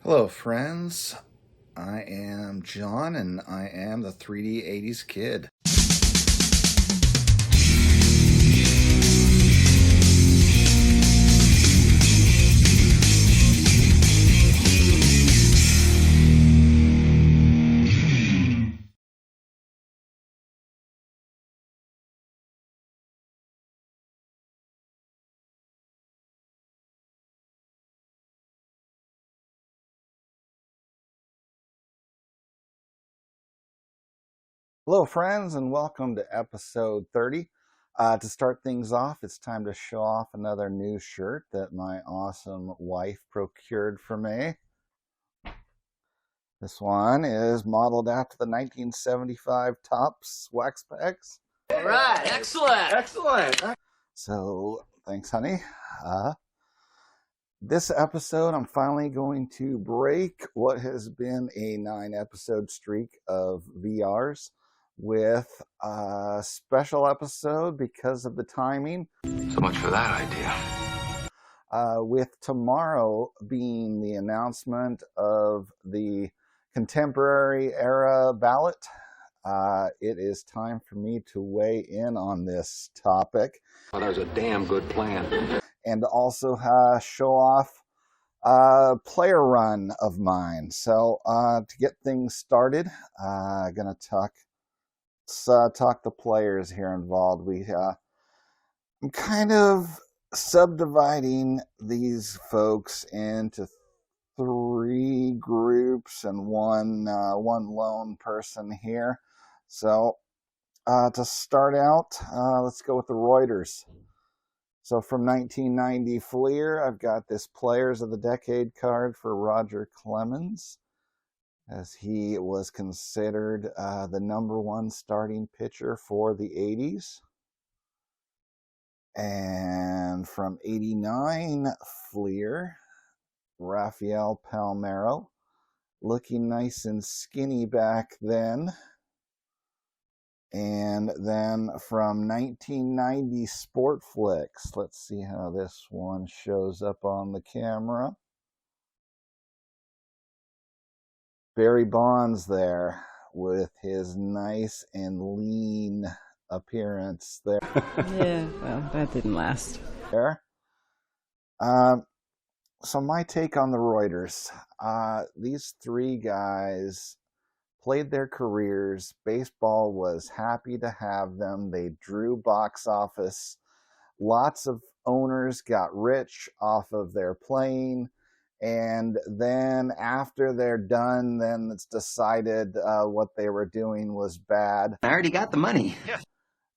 Hello, friends. I am John, and I am the 3D 80s kid. Hello, friends, and welcome to episode 30. To start things off, it's time to show off another new shirt that my awesome wife procured for me. This one is modeled after the 1975 Topps Wax Packs. All right, excellent. So, thanks, honey. This episode, I'm finally going to break what has been a 9-episode streak of VRs with a special episode because of the timing. So much for that idea. With tomorrow being the announcement of the contemporary era ballot, it is time for me to weigh in on this topic. Well, that was a damn good plan. And also show off a player run of mine. So to get things started, I'm going to talk the players here involved. I'm kind of subdividing these folks into 3 groups and one lone person here. So to start out, let's go with the Reuters. So from 1990 Fleer, I've got this Players of the Decade card for Roger Clemens, as he was considered the #1 starting pitcher for the 80s. And from 89 Fleer, Rafael Palmeiro, looking nice and skinny back then. And then from 1990 Sport Flicks, let's see how this one shows up on the camera. Barry Bonds there with his nice and lean appearance there. Yeah, well, that didn't last. So my take on the Reuters, these 3 guys played their careers. Baseball was happy to have them. They drew box office. Lots of owners got rich off of their playing. And then after they're done, then it's decided what they were doing was bad. I already got the money.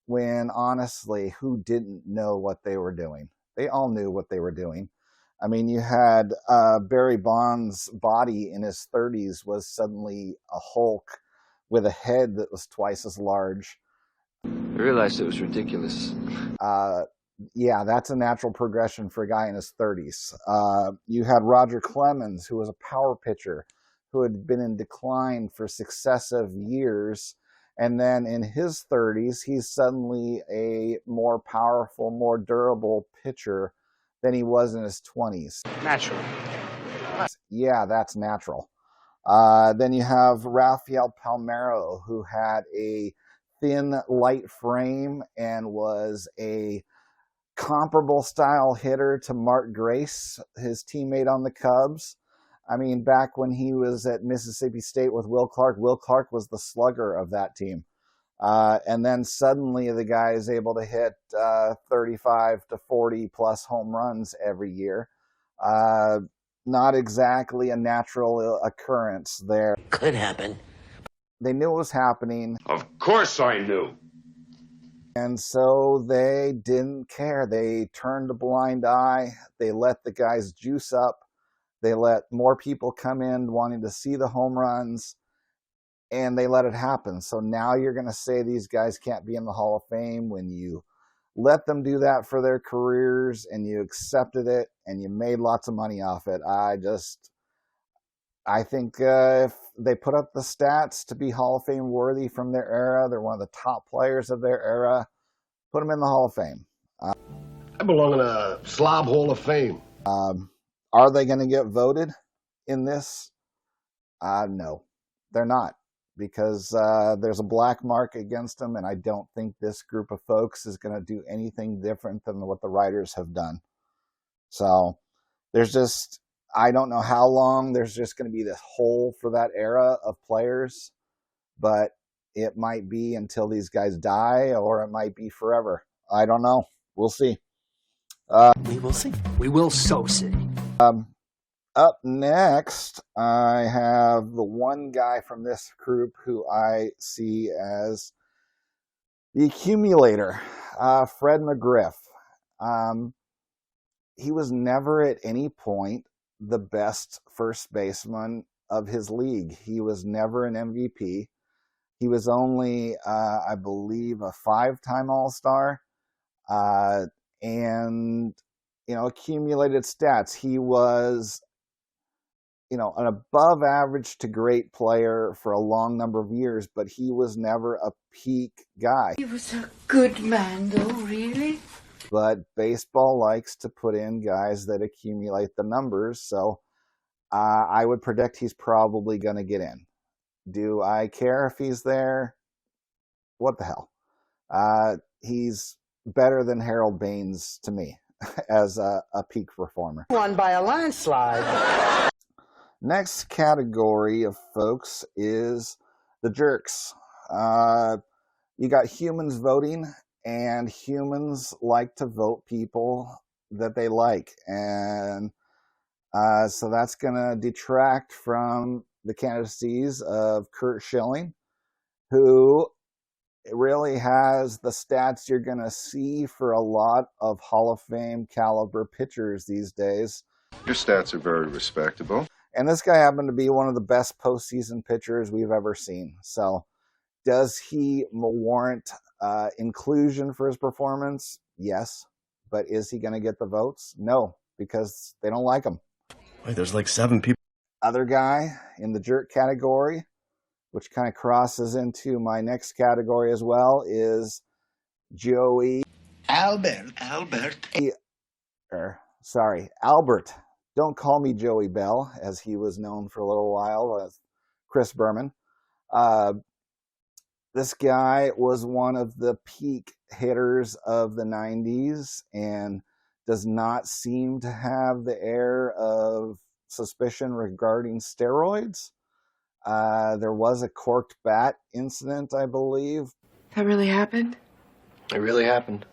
When honestly, who didn't know what they were doing? They all knew what they were doing. I mean, you had Barry Bonds' body in his 30s was suddenly a Hulk with a head that was twice as large. I realized it was ridiculous. Yeah, that's a natural progression for a guy in his 30s. You had Roger Clemens, who was a power pitcher, who had been in decline for successive years. And then in his 30s, he's suddenly a more powerful, more durable pitcher than he was in his 20s. Natural. Yeah, that's natural. Then you have Rafael Palmeiro, who had a thin, light frame and was a comparable style hitter to Mark Grace, his teammate on the Cubs. I mean, back when he was at Mississippi State with Will Clark was the slugger of that team. And then suddenly the guy is able to hit 35 to 40 plus home runs every year. Not exactly a natural occurrence there. Could happen. They knew it was happening. Of course I knew. And so they didn't care. They turned a blind eye. They let the guys juice up. They let more people come in wanting to see the home runs. And they let it happen. So now you're going to say these guys can't be in the Hall of Fame when you let them do that for their careers and you accepted it and you made lots of money off it. I think if they put up the stats to be Hall of Fame worthy from their era, they're one of the top players of their era, put them in the Hall of Fame. I belong in a slob Hall of Fame. Are they going to get voted? in this? No, they're not, because there's a black mark against them, and I don't think this group of folks is going to do anything different than what the writers have done. So there's just, I don't know how long there's just going to be this hole for that era of players, but it might be until these guys die, or it might be forever. I don't know. We'll see. We will see. We will so see. Up next, I have the one guy from this group who I see as the accumulator, Fred McGriff. He was never at any point the best first baseman of his league. He was never an MVP. He was only, I believe, a 5-time All-Star, and, accumulated stats. He was, an above average to great player for a long number of years, but he was never a peak guy. He was a good man, though, really. But baseball likes to put in guys that accumulate the numbers, so I would predict he's probably going to get in. Do I care if he's there? What the hell? He's better than Harold Baines to me as a peak performer. Won by a landslide. Next category of folks is the jerks. You got humans voting, and humans like to vote people that they like. And so that's going to detract from the candidacies of Kurt Schilling, who really has the stats you're going to see for a lot of Hall of Fame caliber pitchers these days. Your stats are very respectable. And this guy happened to be one of the best postseason pitchers we've ever seen. So does he warrant inclusion for his performance? Yes. But is he going to get the votes? No, because they don't like him. Wait, there's like 7 people. Other guy in the jerk category, which kind of crosses into my next category as well, is Joey Albert. Albert. Don't call me Joey Bell, as he was known for a little while as Chris Berman. This guy was one of the peak hitters of the 90s and does not seem to have the air of suspicion regarding steroids. There was a corked bat incident, I believe. That really happened? It really happened.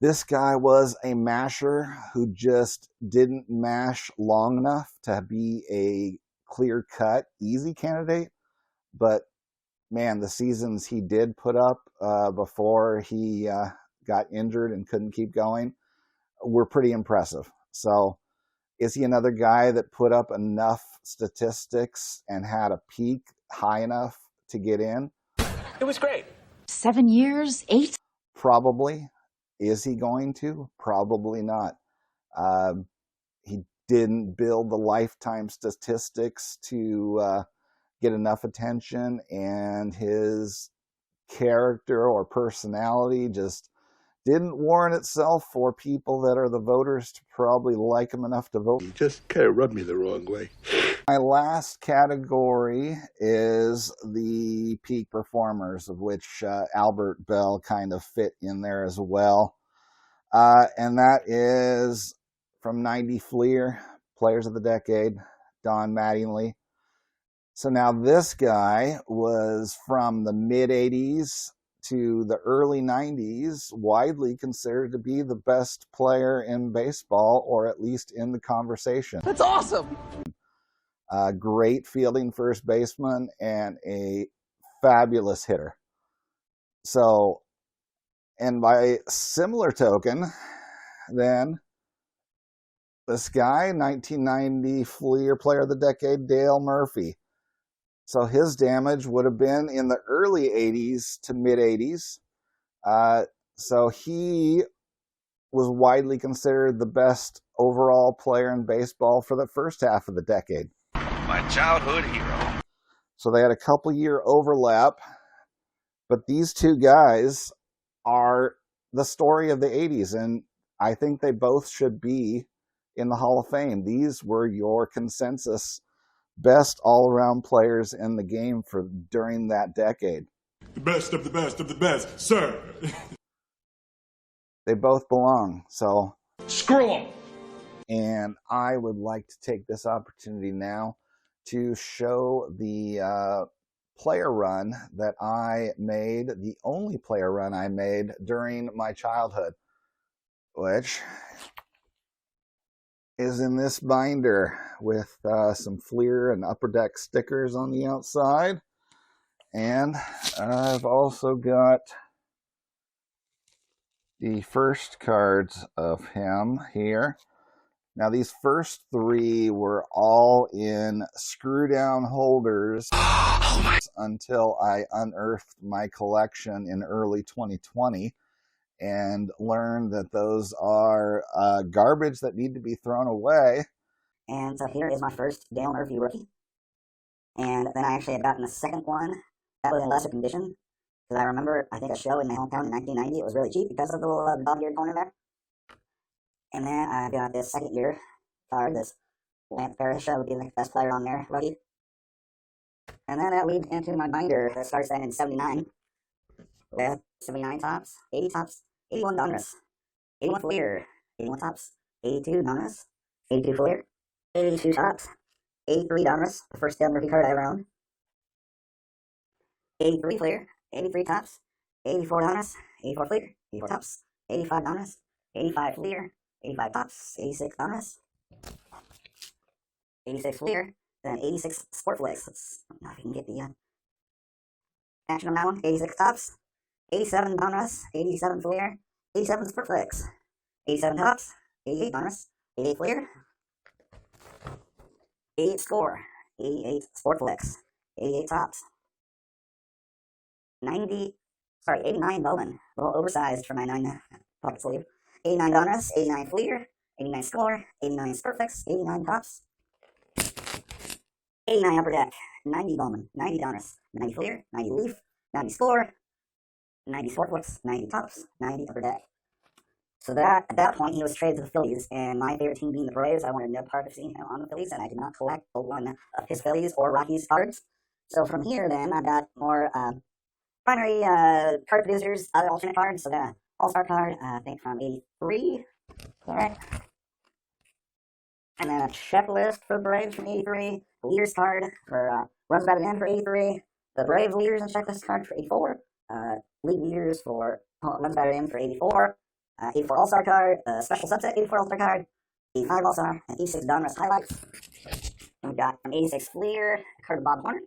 This guy was a masher who just didn't mash long enough to be a clear-cut, easy candidate. But, man, the seasons he did put up before he got injured and couldn't keep going were pretty impressive. So is he another guy that put up enough statistics and had a peak high enough to get in? It was great. 7 years? 8? Probably. Is he going to? Probably not. He didn't build the lifetime statistics to get enough attention, and his character or personality just didn't warrant itself for people that are the voters to probably like him enough to vote. You just kind of rubbed me the wrong way. My last category is the peak performers, of which Albert Bell kind of fit in there as well. And that is from 90 Fleer, Players of the Decade, Don Mattingly. So now this guy was from the mid-'80s to the early 90s, widely considered to be the best player in baseball, or at least in the conversation. That's awesome. Great fielding first baseman and a fabulous hitter. So, and by similar token, then this guy, 1990 Fleer Player of the Decade, Dale Murphy. So his damage would have been in the early 80s to mid-80s. So he was widely considered the best overall player in baseball for the first half of the decade. My childhood hero. So they had a couple-year overlap, but these two guys are the story of the 80s, and I think they both should be in the Hall of Fame. These were your consensus best all-around players in the game for during that decade. The best of the best of the best, sir. They both belong. So Screw them. And I would like to take this opportunity now to show the player run that I made, the only player run I made during my childhood, which is in this binder with some Fleer and Upper Deck stickers on the outside. And I've also got the first cards of him here. Now, these first three were all in screw-down holders until I unearthed my collection in early 2020 and learned that those are garbage that need to be thrown away. And so here is my first Dale Murphy rookie. And then I actually had gotten the second one that was in lesser condition. Because I remember, I think, a show in my hometown in 1990. It was really cheap because of the little dog-eared corner there. And then I got this second year card, this Lance Parrish would be the best player on there, rookie. And then that leads into my binder that starts then in 79. With 79 tops, 80 tops, 81 Donruss, 81 Fleer, 81 tops, 82 Donruss, 82 Fleer, 82 tops, 83 Donruss, the first Dale Murphy card I ever owned. 83 Fleer, 83 tops, 84 Donruss, 84 Fleer, 84 tops, 85 Donruss, 85 Fleer, 85 tops, 86 Donruss, 86 Fleer, then 86 Sportflix. Let's see if we can get the action on that one. 86 tops, 87 Donruss, 87 Fleer, 87 Sportflix, 87 tops, 88 Donruss, 88 Fleer, 88 Score, 88 Sportflix, 88 tops, 89 Bowman, a little oversized for my 9 pocket sleeve. 89 Donruss, 89 Fleer, 89 Score, 89 Sportflix, 89 tops, 89 Upper Deck, 90 Bowman, 90 Donruss, 90 Fleer, 90 Leaf, 90 Score, 90 Sportflix, 90 tops, 90 Upper Deck. So that at that point he was traded to the Phillies, and my favorite team being the Braves, I wanted no part of seeing him on the Phillies, and I did not collect one of his Phillies or Rockies cards. So from here, then I got more primary card producers, other alternate cards. So the All-Star card, I think from '83, correct? And then a checklist for the Braves from '83, leaders card for runs batted in for '83, the Braves leaders and checklist card for '84, league leaders for runs batted in for '84, '84 All-Star card, special subset '84 All-Star card, '85 All-Star, and '86 Donruss highlights. And we've got from '86 Fleer, a card of Bob Horner.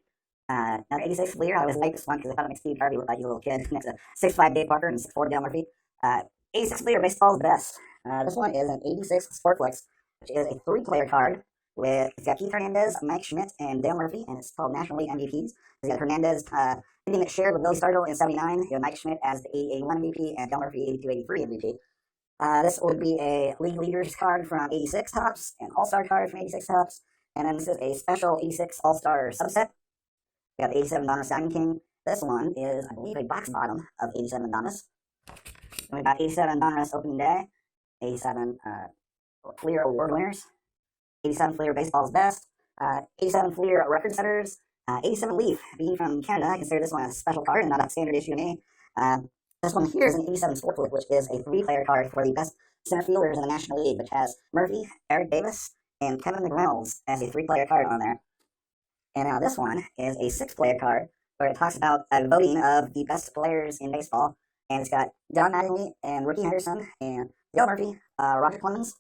Now 86 Fleer, I was late this one because I thought it makes Steve Harvey look like a little kid next to 6'5" Dave Parker and 6'4" Dale Murphy. 86 Fleer, baseball's the best. This one is an 86 Sportflix, which is a 3-player card with, it's got Keith Hernandez, Mike Schmidt, and Dale Murphy, and it's called National League MVPs. It's got Hernandez, being it shared with Billy Stargell in 79, you have Mike Schmidt as the 81 MVP, and Dale Murphy 82-83 MVP. This would be a league leaders card from 86 tops, an all-star card from 86 tops, and then this is a special 86 all-star subset. We got 87 Donruss Diamond King. This one is, I believe, a box bottom of 87 Donruss. And we got 87 Donruss Opening Day, 87 Fleer Award winners, 87 Fleer Baseball's Best, 87 Fleer Record Setters, 87 Leaf, being from Canada. I consider this one a special card and not a standard issue to me. This one here is an 87 Sportflix, which is a 3-player card for the best center fielders in the National League, which has Murphy, Eric Davis, and Kevin McReynolds as a 3-player card on there. And now this one is a 6-player card where it talks about voting of the best players in baseball. And it's got Don Mattingly and Ricky Henderson and Dale Murphy, Roger Clemens,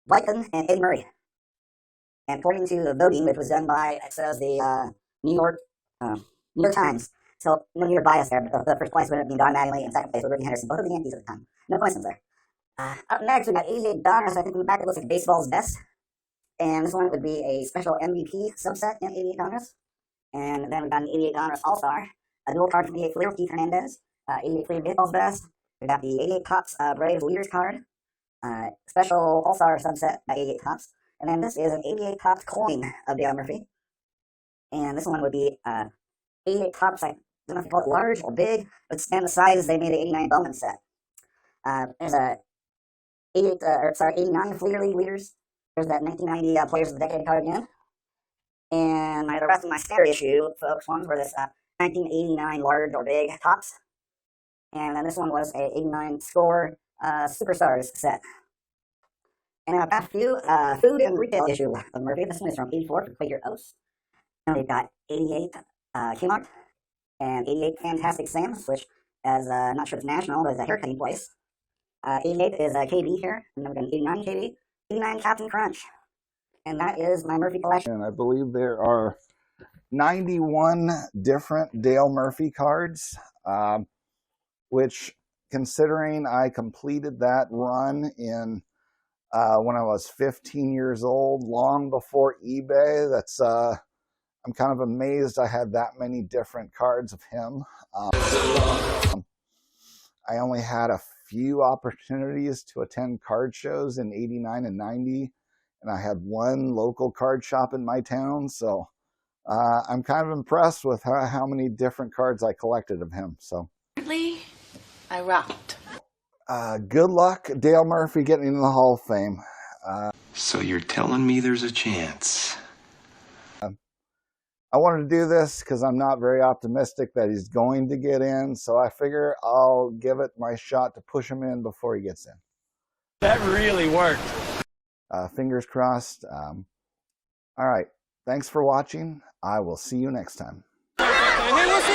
Blakeman, and Ed Murray. And according to the voting, which was done by, it says the New York Times. So no New York bias there, but the first place would have been Don Mattingly and second place was Ricky Henderson. Both of the Yankees at the time. No coincidence there. Up next, we got 88 Donruss. I think in the back it looks like baseball's best. And this one would be a special MVP subset in 88 Donruss. And then we've got an 88 Donruss All-Star, a dual card from 88 Fleer with Keith Hernandez, 88 Fleer Baseball's Best. We've got the 88 Tops Braves Leaders card, special All-Star subset by 88 Tops. And then this is an 88 Tops coin of Dale Murphy. And this one would be 88 Tops, I don't know if you call it large or big, but stand the size they made the 89 Bowman set. There's a 89 Fleer League Leaders. There's that 1990 Players of the Decade card again. And the rest of my spare issue, folks, ones were this 1989 large or big tops. And then this one was a 89 score Superstars set. And I've got a few food and retail issue of Murphy. This one is from 84 for Quaker Oats. And we've got 88 Kmart and 88 Fantastic Sam's, which is not sure if it's national, but it's a haircutting place. 88 is KB here, and then we've got 89 KB, 89 Captain Crunch. And that is my Murphy collection. And I believe there are 91 different Dale Murphy cards, which, considering I completed that run in when I was 15 years old, long before eBay, that's I'm kind of amazed I had that many different cards of him. I only had a few opportunities to attend card shows in 89 and 90, and I had one local card shop in my town, so I'm kind of impressed with how many different cards I collected of him. So I rocked. good luck, Dale Murphy, getting into the Hall of Fame. So you're telling me there's a chance? I wanted to do this because I'm not very optimistic that he's going to get in, so I figure I'll give it my shot to push him in before he gets in. That really worked. Fingers crossed. All right. Thanks for watching. I will see you next time. And it was